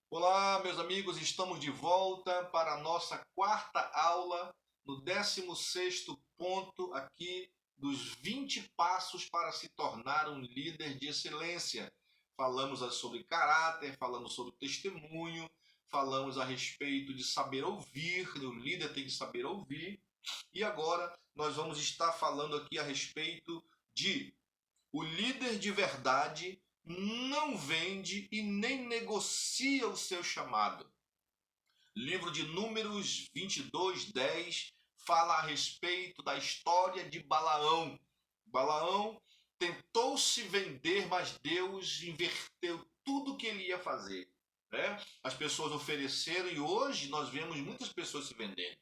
Olá, meus amigos, estamos de volta para a nossa quarta aula, no 16º ponto aqui dos 20 passos para se tornar um líder de excelência. Falamos sobre caráter, falamos sobre testemunho, falamos a respeito de saber ouvir, o líder tem que saber ouvir, e agora nós vamos estar falando aqui a respeito de o líder de verdade não vende e nem negocia o seu chamado. Livro de Números 22:10 fala a respeito da história de Balaão. Balaão tentou se vender, mas Deus inverteu tudo o que ele ia fazer. Né? As pessoas ofereceram e hoje nós vemos muitas pessoas se vendendo.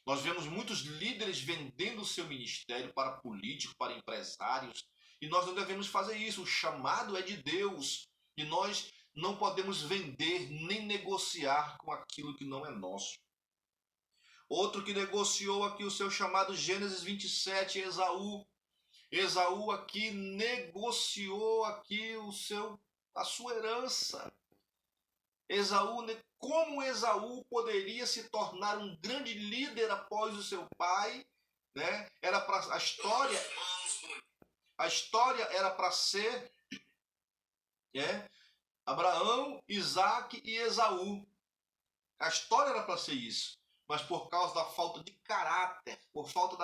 Nós vemos muitos líderes vendendo o seu ministério para políticos, para empresários, e nós não devemos fazer isso. O chamado é de Deus e nós não podemos vender nem negociar com aquilo que não é nosso. Outro que negociou aqui o seu chamado, Gênesis 27, Esaú. Esaú aqui negociou aqui a sua herança. Esaú, como Esaú poderia se tornar um grande líder após o seu pai, né? Era para a história era para ser, Abraão, Isaac e Esaú. A história era para ser isso, mas por causa da falta de caráter, por falta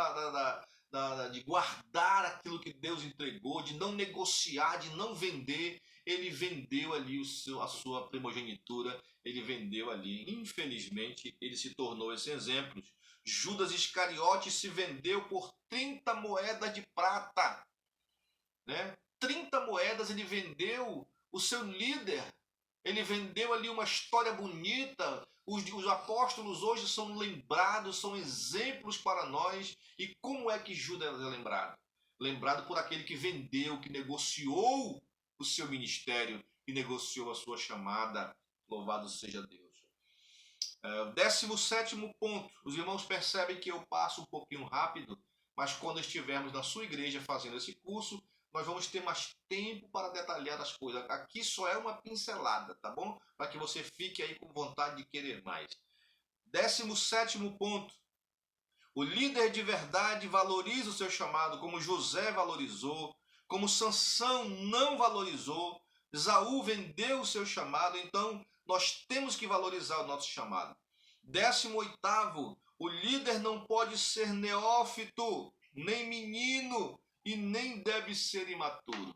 de guardar aquilo que Deus entregou, de não negociar, de não vender, ele vendeu ali a sua primogenitura, ele vendeu ali. Infelizmente, ele se tornou esse exemplo. Judas Iscariote se vendeu por 30 moedas de prata. Né? 30 moedas ele vendeu o seu líder. Ele vendeu ali uma história bonita. Os apóstolos hoje são lembrados, são exemplos para nós. E como é que Judas é lembrado? Lembrado por aquele que vendeu, que negociou o seu ministério e negociou a sua chamada. Louvado seja Deus. 17º ponto. Os irmãos percebem que eu passo um pouquinho rápido, mas quando estivermos na sua igreja fazendo esse curso, nós vamos ter mais tempo para detalhar as coisas. Aqui só é uma pincelada, tá bom? Para que você fique aí com vontade de querer mais. 17º ponto. O líder de verdade valoriza o seu chamado, como José valorizou, como Sansão não valorizou. Esaú vendeu o seu chamado, então nós temos que valorizar o nosso chamado. 18º. O líder não pode ser neófito, nem menino, e nem deve ser imaturo.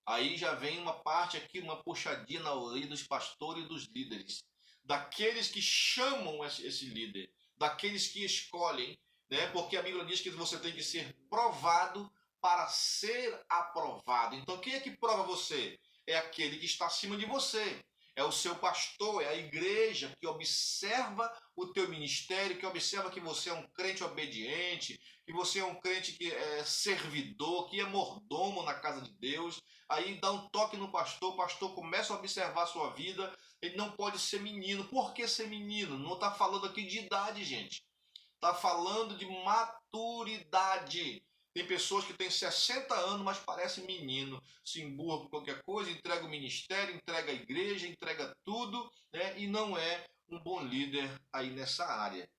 Aí já vem uma parte aqui, uma puxadinha na orelha dos pastores e dos líderes, daqueles que chamam esse líder, daqueles que escolhem, né? Porque a Bíblia diz que você tem que ser provado para ser aprovado. Então quem é que prova você? É aquele que está acima de você. É o seu pastor, é a igreja que observa o teu ministério, que observa que você é um crente obediente, que você é um crente que é servidor, que é mordomo na casa de Deus. Aí dá um toque no pastor, o pastor começa a observar a sua vida, ele não pode ser menino. Por que ser menino? Não está falando aqui de idade, gente. Está falando de maturidade. Tem pessoas que têm 60 anos, mas parecem menino. Se emburra por qualquer coisa, entrega o ministério, entrega a igreja, entrega tudo, né? E não é um bom líder aí nessa área.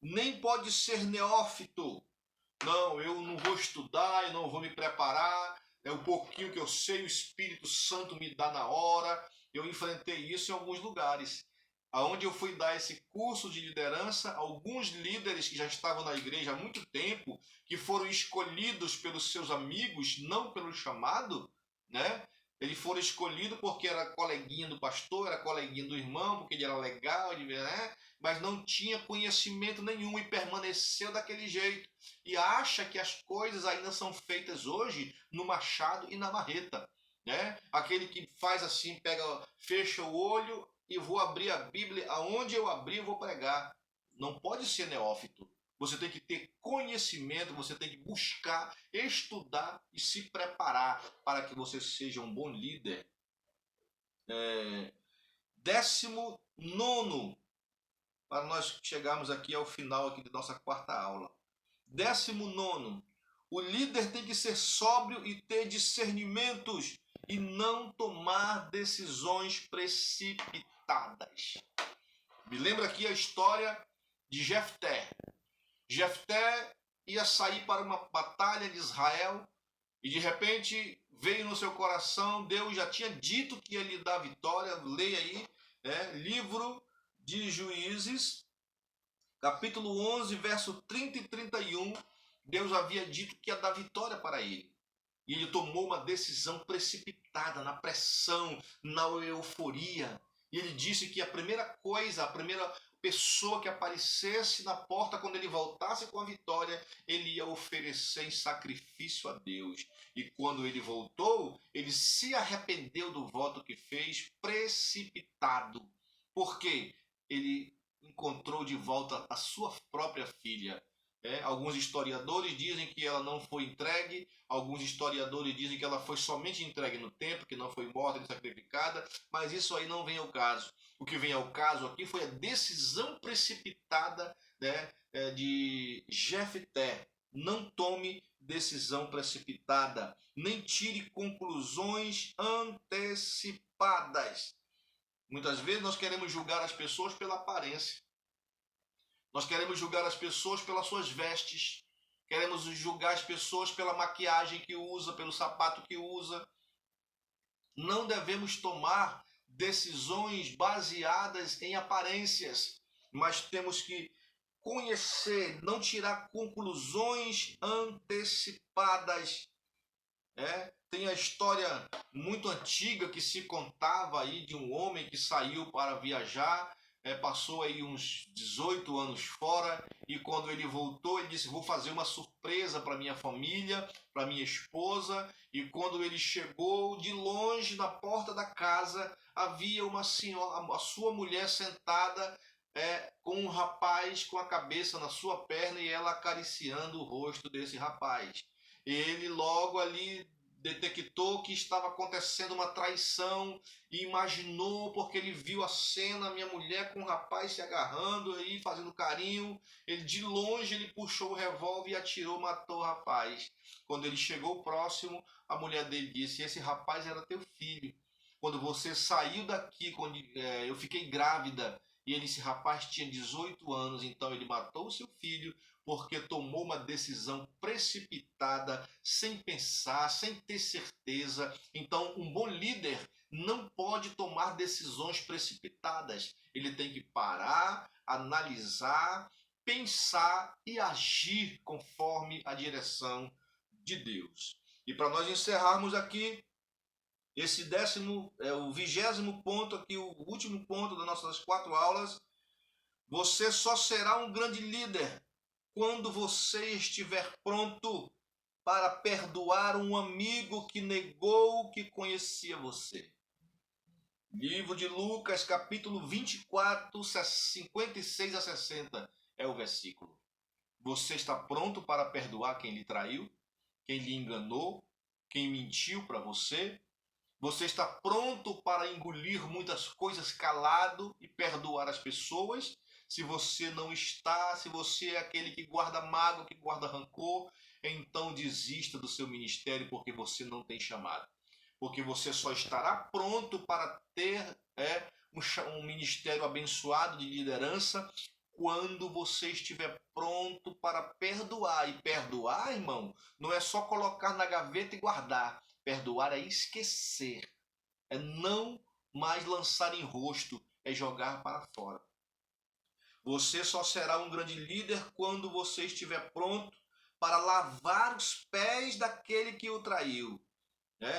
Nem pode ser neófito. Não, eu não vou estudar, eu não vou me preparar. É o pouquinho que eu sei, o Espírito Santo me dá na hora. Eu enfrentei isso em alguns lugares. Aonde eu fui dar esse curso de liderança, alguns líderes que já estavam na igreja há muito tempo, que foram escolhidos pelos seus amigos, não pelo chamado, né? Eles foram escolhidos porque era coleguinha do pastor, era coleguinha do irmão, porque ele era legal, né? Mas não tinha conhecimento nenhum e permaneceu daquele jeito. E acha que as coisas ainda são feitas hoje no machado e na marreta. Né? Aquele que faz assim, fecha o olho e vou abrir a Bíblia, aonde eu abrir eu vou pregar. Não pode ser neófito. Você tem que ter conhecimento, você tem que buscar, estudar e se preparar para que você seja um bom líder. 19º, para nós chegarmos aqui ao final aqui de nossa quarta aula. 19º, o líder tem que ser sóbrio e ter discernimentos e não tomar decisões precipitadas. Me lembra aqui a história de Jefté. Jefté ia sair para uma batalha de Israel e de repente veio no seu coração, Deus já tinha dito que ia lhe dar vitória. Leia aí, livro de Juízes, capítulo 11, verso 30 e 31. Deus havia dito que ia dar vitória para ele. E ele tomou uma decisão precipitada, na pressão, na euforia. E ele disse que a primeira pessoa que aparecesse na porta quando ele voltasse com a vitória, ele ia oferecer em sacrifício a Deus. E quando ele voltou, ele se arrependeu do voto que fez, precipitado. Por quê? Ele encontrou de volta a sua própria filha. Alguns historiadores dizem que ela não foi entregue, alguns historiadores dizem que ela foi somente entregue no templo, que não foi morta nem sacrificada, mas isso aí não vem ao caso. O que vem ao caso aqui foi a decisão precipitada, de Jefté. Não tome decisão precipitada, nem tire conclusões antecipadas. Muitas vezes nós queremos julgar as pessoas pela aparência. Nós queremos julgar as pessoas pelas suas vestes. Queremos julgar as pessoas pela maquiagem que usa, pelo sapato que usa. Não devemos tomar decisões baseadas em aparências, mas temos que conhecer, não tirar conclusões antecipadas. Tem a história muito antiga que se contava aí de um homem que saiu para viajar, passou aí uns 18 anos fora, e quando ele voltou, ele disse: vou fazer uma surpresa para minha família, para minha esposa. E quando ele chegou, de longe, na porta da casa, havia uma senhora, a sua mulher sentada, com um rapaz com a cabeça na sua perna e ela acariciando o rosto desse rapaz. Ele logo ali detectou que estava acontecendo uma traição e imaginou, porque ele viu a cena, minha mulher com o rapaz se agarrando aí, fazendo carinho. Ele, de longe, ele puxou o revólver e atirou, matou o rapaz. Quando ele chegou próximo, a mulher dele disse: esse rapaz era teu filho. Quando você saiu daqui, quando eu fiquei grávida, e esse rapaz tinha 18 anos, então ele matou o seu filho, porque tomou uma decisão precipitada, sem pensar, sem ter certeza. Então, um bom líder não pode tomar decisões precipitadas. Ele tem que parar, analisar, pensar e agir conforme a direção de Deus. E para nós encerrarmos aqui, esse o 20º ponto aqui, o último ponto das nossas 4 aulas: você só será um grande líder quando você estiver pronto para perdoar um amigo que negou que conhecia você. Livro de Lucas, capítulo 24, 56 a 60 é o versículo. Você está pronto para perdoar quem lhe traiu, quem lhe enganou, quem mentiu para você? Você está pronto para engolir muitas coisas calado e perdoar as pessoas? Se você não está, se você é aquele que guarda mágoa, que guarda rancor, então desista do seu ministério, porque você não tem chamado. Porque você só estará pronto para ter um ministério abençoado de liderança quando você estiver pronto para perdoar. E perdoar, irmão, não é só colocar na gaveta e guardar. Perdoar é esquecer, é não mais lançar em rosto, é jogar para fora. Você só será um grande líder quando você estiver pronto para lavar os pés daquele que o traiu.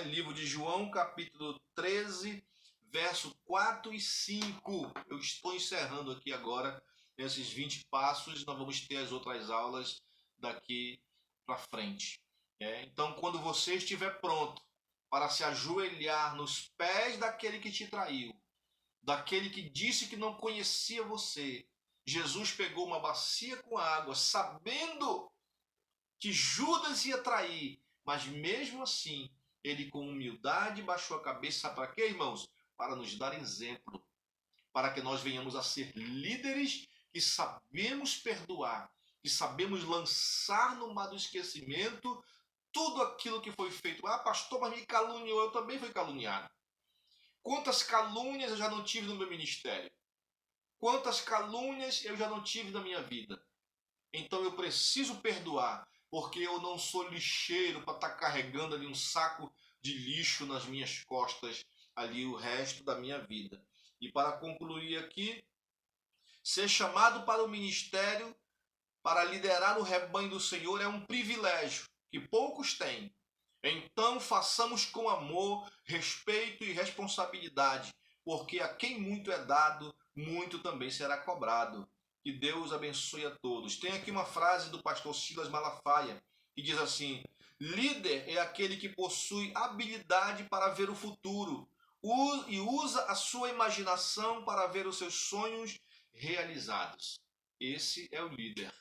Livro de João, capítulo 13, verso 4 e 5. Eu estou encerrando aqui agora esses 20 passos. Nós vamos ter as outras aulas daqui para frente. Então, quando você estiver pronto para se ajoelhar nos pés daquele que te traiu, daquele que disse que não conhecia você, Jesus pegou uma bacia com água, sabendo que Judas ia trair, mas mesmo assim, ele com humildade baixou a cabeça. Para quê, irmãos? Para nos dar exemplo, para que nós venhamos a ser líderes que sabemos perdoar, que sabemos lançar no mar do esquecimento tudo aquilo que foi feito. Ah, pastor, mas me caluniou, eu também fui caluniado. Quantas calúnias eu já não tive no meu ministério? Quantas calúnias eu já não tive na minha vida? Então eu preciso perdoar, porque eu não sou lixeiro para estar carregando ali um saco de lixo nas minhas costas ali o resto da minha vida. E para concluir aqui, ser chamado para o ministério, para liderar o rebanho do Senhor é um privilégio que poucos têm. Então façamos com amor, respeito e responsabilidade, porque a quem muito é dado, muito também será cobrado. Que Deus abençoe a todos. Tem aqui uma frase do pastor Silas Malafaia, que diz assim: líder é aquele que possui habilidade para ver o futuro e usa a sua imaginação para ver os seus sonhos realizados. Esse é o líder.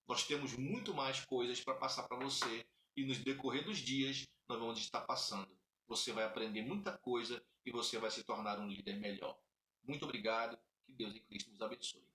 Nós temos muito mais coisas para passar para você e nos decorrer dos dias nós vamos estar passando. Você vai aprender muita coisa e você vai se tornar um líder melhor. Muito obrigado. Que Deus em Cristo nos abençoe.